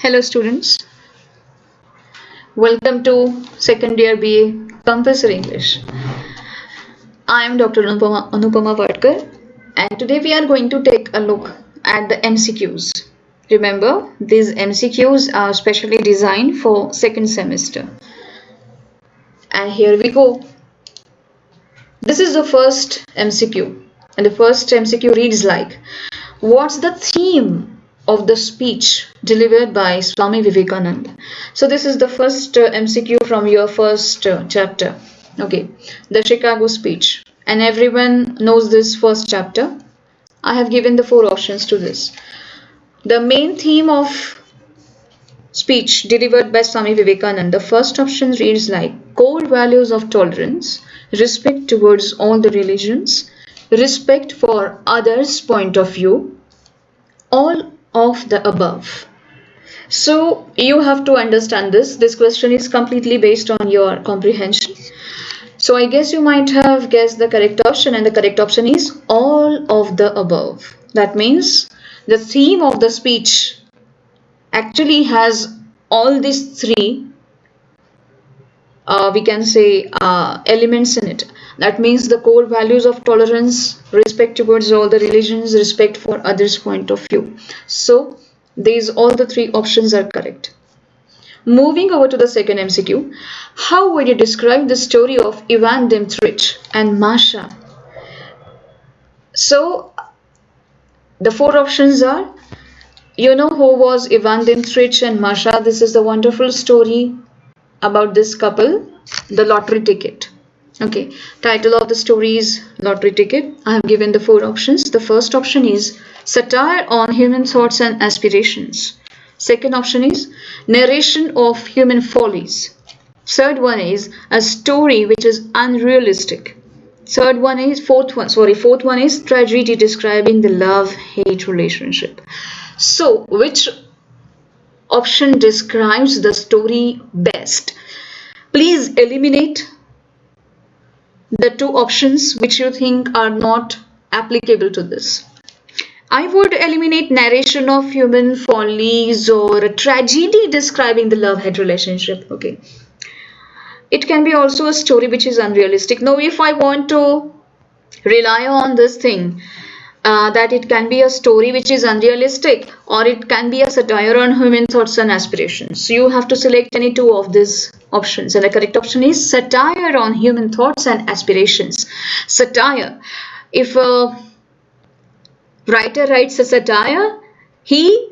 Hello students, welcome to second year BA Compulsory English. I am Dr. Anupama Watkar and today we are going to take a look at the MCQs. Remember, these MCQs are specially designed for second semester. And here we go. This is the first MCQ and the first MCQ reads like, what's the theme of the speech delivered by Swami Vivekananda? So this is the first MCQ from your first chapter. Okay, the Chicago speech, and everyone knows this first chapter. I have given the 4 options to this. The main theme of speech delivered by Swami Vivekananda, the first option reads like core values of tolerance, respect towards all the religions, respect for others' point of view, all of the above. So you have to understand this question is completely based on your comprehension. So I guess you might have guessed the correct option, and the correct option is all of the above. That means the theme of the speech actually has all these 3 we can say elements in it. That means the core values of tolerance, respect towards all the religions, respect for others' point of view. So these all the 3 options are correct. Moving over to the second MCQ, how would you describe the story of Ivan Dimitrich and Masha? So the 4 options are, you know who was Ivan Dimitrich and Masha. This is the wonderful story about this couple, the lottery ticket. Okay, title of the story is Lottery Ticket. I have given the 4 options. The first option is satire on human thoughts and aspirations. Second option is narration of human follies. Third one is a story which is unrealistic. Fourth one is tragedy describing the love-hate relationship. So which option describes the story best? Please eliminate the 2 options which you think are not applicable to this. I would eliminate narration of human follies or a tragedy describing the love-hate relationship. Okay, it can be also a story which is unrealistic. Now if I want to rely on this thing, that it can be a story which is unrealistic, or it can be a satire on human thoughts and aspirations. So you have to select any 2 of these options, and the correct option is satire on human thoughts and aspirations. Satire. If a writer writes a satire, he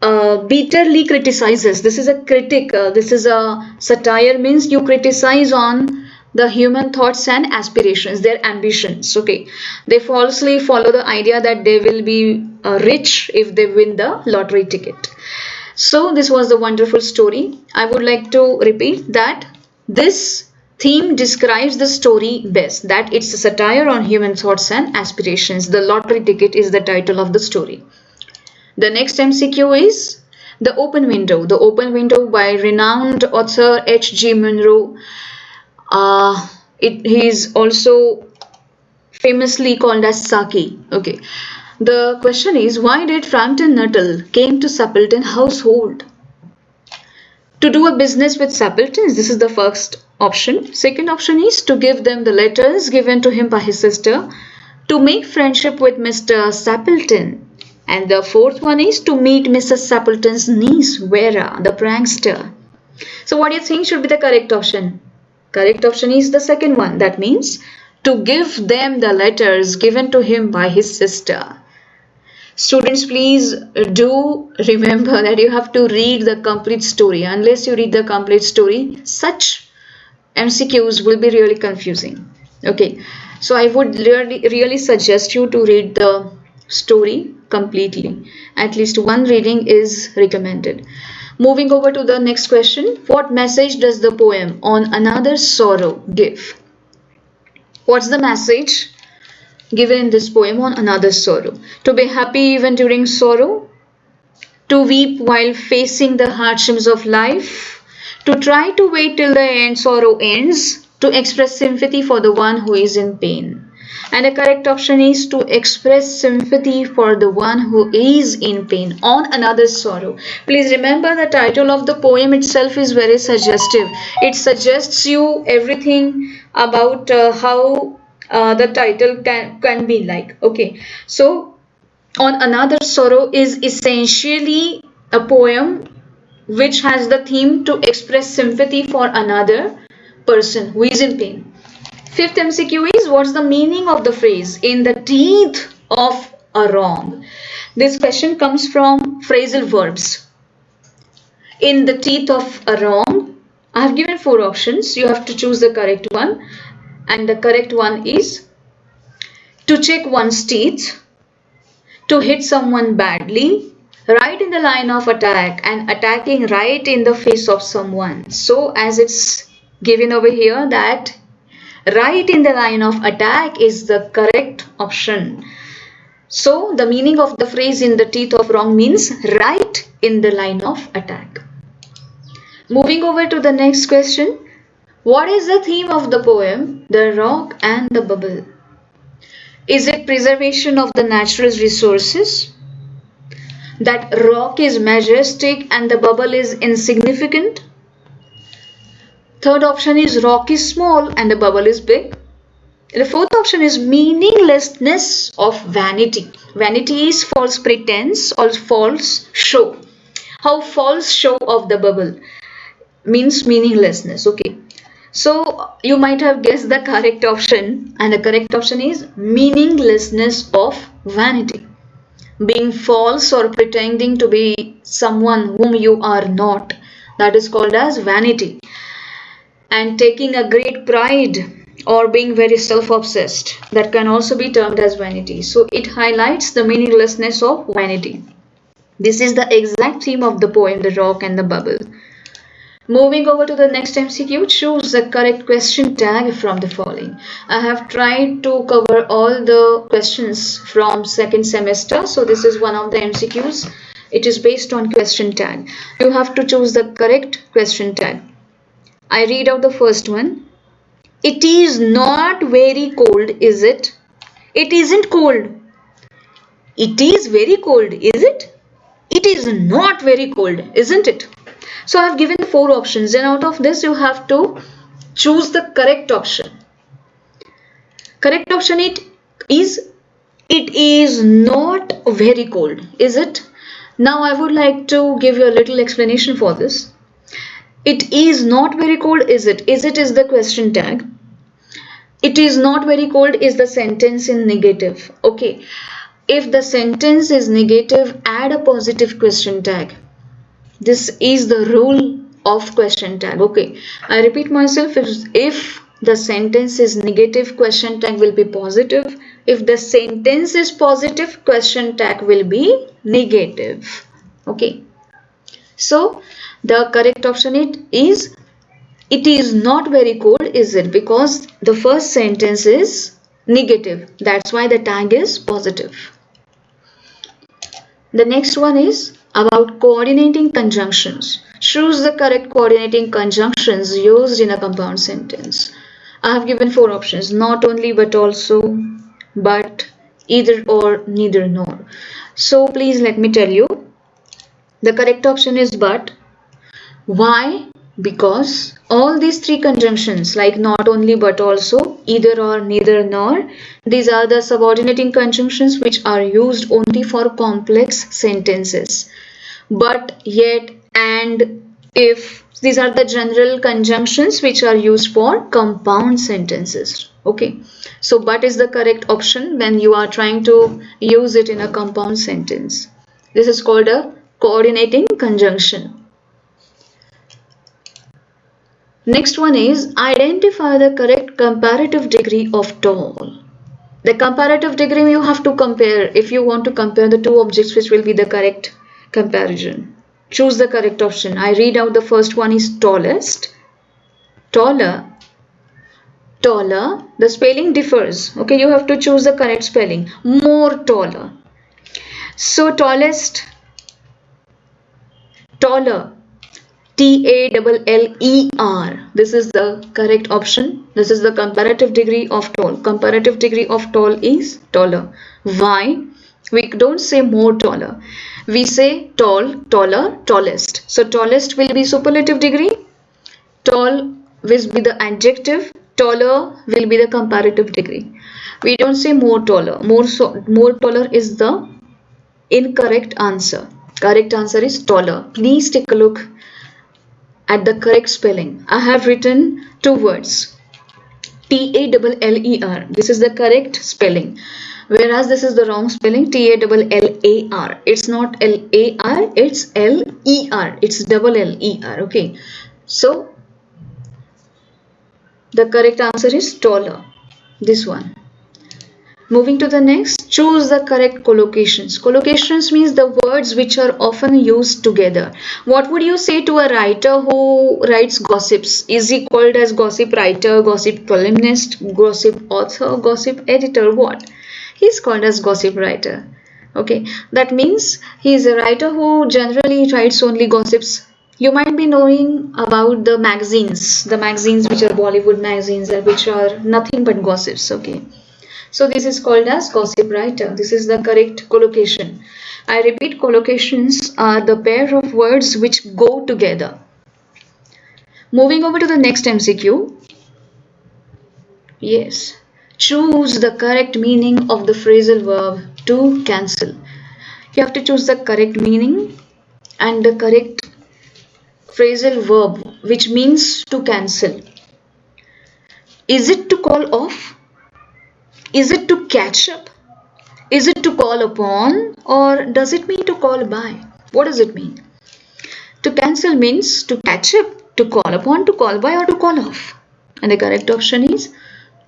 bitterly criticizes. This is a critic. This is a satire, means you criticize on the human thoughts and aspirations, their ambitions. Okay, they falsely follow the idea that they will be rich if they win the lottery ticket. So this was the wonderful story. I would like to repeat that this theme describes the story best, that it's a satire on human thoughts and aspirations. The lottery ticket is the title of the story. The next MCQ is The Open Window. The Open Window by renowned author H.G. Munro. He is also famously called as Saki. Okay, the question is, why did Frampton Nuttall came to Sappleton household? To do a business with Sappletons. This is the first option. Second option is to give them the letters given to him by his sister, to make friendship with Mr. Sappleton. And the fourth one is to meet Mrs. Sappleton's niece Vera, the prankster. So what do you think should be the correct option? Correct option is the second one. That means to give them the letters given to him by his sister. Students, please do remember that you have to read the complete story. Unless you read the complete story, such MCQs will be really confusing. Okay, so I would really suggest you to read the story completely. At least one reading is recommended. Moving over to the next question. What message does the poem On Another's Sorrow give? What's the message given in this poem On Another's Sorrow? To be happy even during sorrow, to weep while facing the hardships of life, to try to wait till the end sorrow ends, to express sympathy for the one who is in pain. And the correct option is to express sympathy for the one who is in pain on another's sorrow. Please remember the title of the poem itself is very suggestive. It suggests you everything about how the title can be like. Okay, so on another's sorrow is essentially a poem which has the theme to express sympathy for another person who is in pain. Fifth MCQ is, what's the meaning of the phrase in the teeth of a wrong? This question comes from phrasal verbs. In the teeth of a wrong, I have given 4 options. You have to choose the correct one. And the correct one is to check one's teeth, to hit someone badly, right in the line of attack, and attacking right in the face of someone. So as it's given over here that right in the line of attack is the correct option. So the meaning of the phrase in the teeth of wrong means right in the line of attack. Moving over to the next question. What is the theme of the poem The Rock and the Bubble? Is it preservation of the natural resources? That rock is majestic and the bubble is insignificant? Third option is rock is small and the bubble is big. The fourth option is meaninglessness of vanity. Vanity is false pretense or false show. How false show of the bubble means meaninglessness. Okay. So you might have guessed the correct option, and the correct option is meaninglessness of vanity. Being false or pretending to be someone whom you are not. That is called as vanity. And taking a great pride or being very self-obsessed, that can also be termed as vanity. So it highlights the meaninglessness of vanity. This is the exact theme of the poem The Rock and the Bubble. Moving over to the next MCQ, choose the correct question tag from the following. I have tried to cover all the questions from second semester. So this is one of the MCQs. It is based on question tag. You have to choose the correct question tag. I read out the first one. It is not very cold, is it? It isn't cold. It is very cold, is it? It is not very cold, isn't it? So I have given 4 options, and out of this you have to choose the correct option. Correct option it is not very cold, is it? Now I would like to give you a little explanation for this. It is not very cold, is it? Is it is the question tag. It is not very cold is the sentence in negative. Okay. If the sentence is negative, add a positive question tag. This is the rule of question tag. Okay. I repeat myself. If the sentence is negative, question tag will be positive. If the sentence is positive, question tag will be negative. Okay. So the correct option it is not very cold, is it? Because the first sentence is negative. That's why the tag is positive. The next one is about coordinating conjunctions. Choose the correct coordinating conjunctions used in a compound sentence. I have given 4 options. Not only, but also, but, either or, neither nor. So please let me tell you. The correct option is but. Why? Because all these 3 conjunctions like not only but also, either or, neither nor, these are the subordinating conjunctions which are used only for complex sentences. But, yet, and, if, these are the general conjunctions which are used for compound sentences. Okay. So but is the correct option when you are trying to use it in a compound sentence. This is called a coordinating conjunction. Next one is identify the correct comparative degree of tall. The comparative degree you have to compare if you want to compare the 2 objects, which will be the correct comparison. Choose the correct option. I read out the first one is tallest, taller, taller. The spelling differs. Okay, you have to choose the correct spelling. More taller. So tallest, taller. T-A-L-L-E-R. This is the correct option. This is the comparative degree of tall. Comparative degree of tall is taller. Why? We don't say more taller. We say tall, taller, tallest. So tallest will be superlative degree. Tall will be the adjective. Taller will be the comparative degree. We don't say more taller. More taller is the incorrect answer. Correct answer is taller. Please take a look at the correct spelling. I have written two words, T-A-L-L-E-R. This is the correct spelling. Whereas this is the wrong spelling, T-A-L-L-A-R. It's not L-A-R, it's L-E-R. It's double L-E-R. Okay. So the correct answer is taller. This one. Moving to the next, choose the correct collocations. Collocations means the words which are often used together. What would you say to a writer who writes gossips? Is he called as gossip writer, gossip columnist, gossip author, gossip editor? What? He is called as gossip writer. Okay, that means he is a writer who generally writes only gossips. You might be knowing about the magazines which are Bollywood magazines, which are nothing but gossips. Okay. So this is called as gossip writer. This is the correct collocation. I repeat, collocations are the pair of words which go together. Moving over to the next MCQ. Yes. Choose the correct meaning of the phrasal verb to cancel. You have to choose the correct meaning and the correct phrasal verb which means to cancel. Is it to call off? Is it to catch up? Is it to call upon? Or does it mean to call by? What does it mean? To cancel means to catch up, to call upon, to call by, or to call off. And the correct option is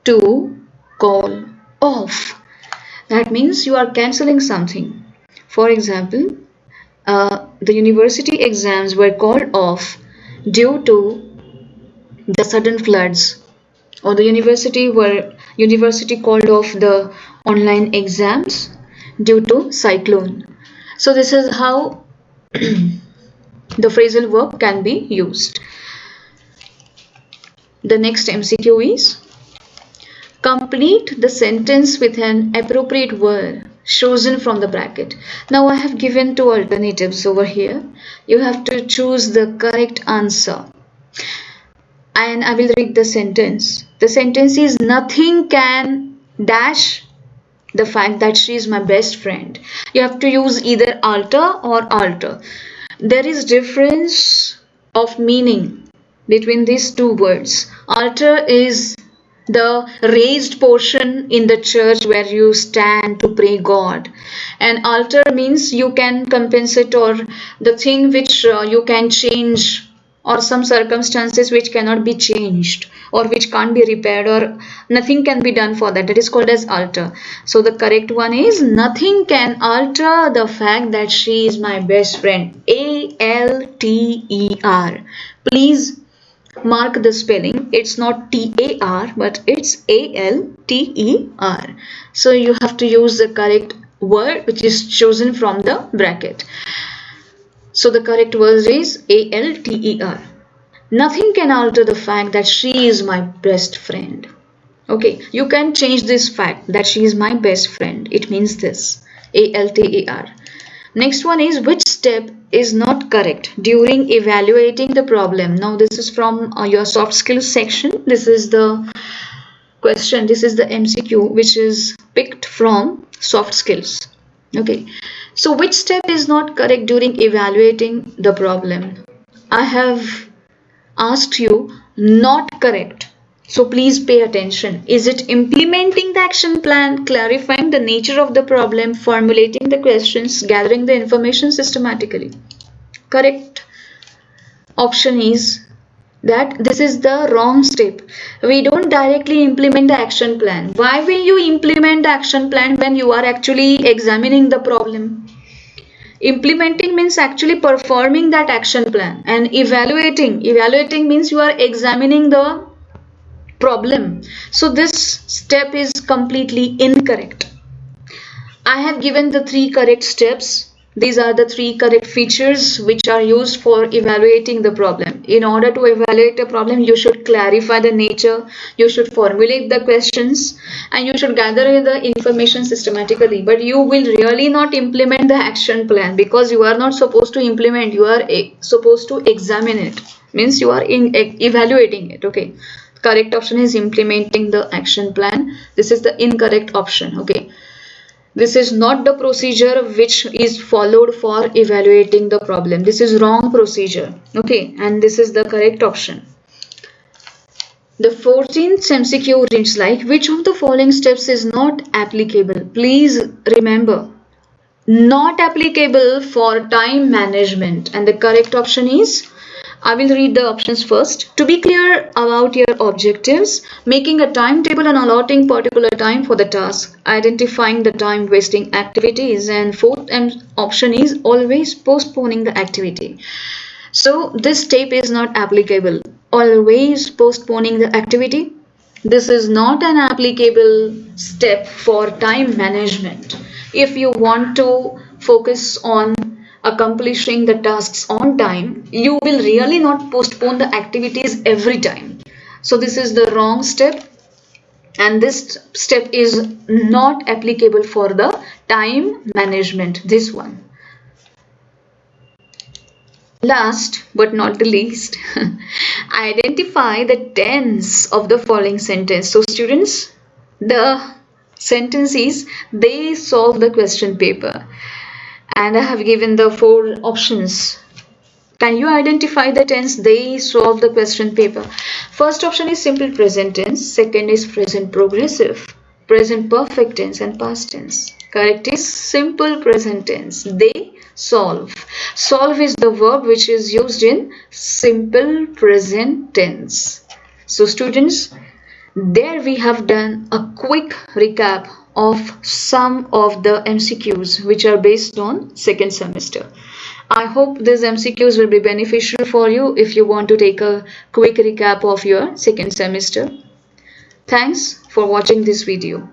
to call off. That means you are cancelling something. For example, the university exams were called off due to the sudden floods, or the university called off the online exams due to cyclone. So this is how the phrasal verb can be used. The next MCQ is complete the sentence with an appropriate word chosen from the bracket. Now I have given two alternatives over here. You have to choose the correct answer. And I will read the sentence. The sentence is nothing can dash the fact that she is my best friend. You have to use either alter or alter. There is difference of meaning between these two words. Alter is the raised portion in the church where you stand to pray God, and alter means you can compensate, or the thing which you can change, or some circumstances which cannot be changed or which can't be repaired, or nothing can be done for that. That is called as alter. So the correct one is nothing can alter the fact that she is my best friend. A-L-T-E-R. Please mark the spelling. It's not T-A-R but it's A-L-T-E-R. So you have to use the correct word which is chosen from the bracket. So the correct word is A-L-T-E-R. Nothing can alter the fact that she is my best friend. Okay, you can change this fact that she is my best friend. It means this, A-L-T-E-R. Next one is which step is not correct during evaluating the problem. Now this is from your soft skills section. This is the question. This is the MCQ which is picked from soft skills. Okay. So which step is not correct during evaluating the problem? I have asked you not correct. So please pay attention. Is it implementing the action plan, clarifying the nature of the problem, formulating the questions, gathering the information systematically? Correct option is that this is the wrong step. We don't directly implement the action plan. Why will you implement the action plan when you are actually examining the problem? Implementing means actually performing that action plan, and evaluating means you are examining the problem. So this step is completely incorrect. I have given the 3 correct steps These are the three correct features which are used for evaluating the problem. In order to evaluate a problem, you should clarify the nature, you should formulate the questions, and you should gather the information systematically. But you will really not implement the action plan, because you are not supposed to implement, you are supposed to examine it. Means you are evaluating it. Okay. Correct option is implementing the action plan. This is the incorrect option. Okay. This is not the procedure which is followed for evaluating the problem. This is wrong procedure. Okay, and this is the correct option. The 14th MCQ reads like, which of the following steps is not applicable? Please remember, not applicable for time management, and the correct option is, I will read the options first. To be clear about your objectives, making a timetable and allotting particular time for the task, identifying the time wasting activities, and fourth option is always postponing the activity. So this step is not applicable. Always postponing the activity. This is not an applicable step for time management. If you want to focus on accomplishing the tasks on time, you will really not postpone the activities every time. So this is the wrong step, and this step is not applicable for the time management, this one. Last but not the least, identify the tense of the following sentence. So students, the sentence is, they solve the question paper, and I have given the 4 options. Can you identify the tense? They solve the question paper. First option is simple present tense. Second is present progressive, present perfect tense, and past tense. Correct is simple present tense. They solve. Solve is the verb which is used in simple present tense. So students, there we have done a quick recap of some of the MCQs which are based on second semester. I hope these MCQs will be beneficial for you if you want to take a quick recap of your second semester. Thanks for watching this video.